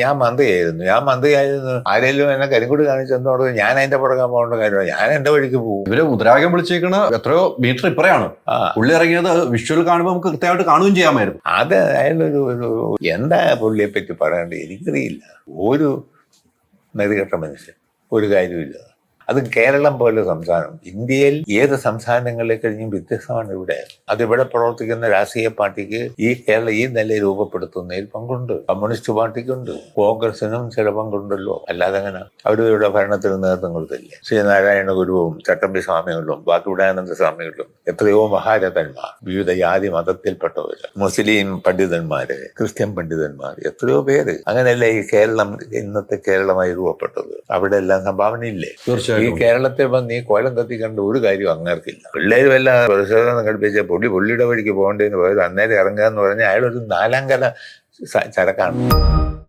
ഞാൻ മന്ത്രിയായിരുന്നു. ആരെങ്കിലും എന്നെ കരിങ്കൊടി കാണിച്ചെന്നോട് ഞാൻ അതിന്റെ പുറകെ പോകേണ്ട കാര്യമാണ്. ഞാൻ എന്റെ വഴിക്ക് പോകും. ഇവര് മുദ്രാവാക്യം വിളിച്ചേക്കണ എത്രയോ മീറ്റർ ഇപ്പറയാണ്. പുള്ളി ഇറങ്ങിയത് വിഷ്വൽ കാണുമ്പോൾ നമുക്ക് കൃത്യമായിട്ട് കാണുകയും ചെയ്യാമായിരുന്നു. അത് അയാളൊരു എന്താ പുള്ളിയെ പറ്റി പറയേണ്ടത് എനിക്കറിയില്ല. ഒരു നെറികെട്ട മനുഷ്യൻ, ഒരു കാര്യമില്ല. അത് കേരളം പോലെ സംസ്ഥാനം, ഇന്ത്യയിൽ ഏത് സംസ്ഥാനങ്ങളെ കഴിഞ്ഞും വ്യത്യസ്തമാണ് ഇവിടെ. അതിവിടെ പ്രവർത്തിക്കുന്ന രാഷ്ട്രീയ പാർട്ടിക്ക് ഈ നില രൂപപ്പെടുത്തുന്നതിൽ പങ്കുണ്ട്. കമ്മ്യൂണിസ്റ്റ് പാർട്ടിക്കുണ്ട്, കോൺഗ്രസിനും ചില പങ്കുണ്ടല്ലോ. അല്ലാതെ അങ്ങനെ അവരുടെ ഭരണത്തിന് നേതൃത്വം കൊടുത്തില്ലേ? ശ്രീനാരായണ ഗുരുവും ചട്ടമ്പി സ്വാമികളും ബാക്കിയുടാനന്ദ സ്വാമികളും എത്രയോ മഹാരഥന്മാർ, വിവിധ ജാതി മതത്തിൽപ്പെട്ടവര്, മുസ്ലിം പണ്ഡിതന്മാര്, ക്രിസ്ത്യൻ പണ്ഡിതന്മാർ, എത്രയോ പേര്. അങ്ങനെയല്ല ഈ കേരളം ഇന്നത്തെ കേരളമായി രൂപപ്പെട്ടത്. അവിടെ എല്ലാം സംഭാവനയില്ലേ? ഈ കേരളത്തെ വന്ന് ഈ കോലം കത്തിക്കേണ്ട ഒരു കാര്യം അങ്ങേർക്കില്ല. പിള്ളേര് വല്ല പ്രതിഷേധം സംഘടിപ്പിച്ച പുള്ളിയുടെ വഴിക്ക് പോകേണ്ടതെന്ന് പോയത് അന്നേരം ഇറങ്ങുക എന്ന് പറഞ്ഞാൽ അയാളൊരു നാലാം കല ചരക്കാണ്.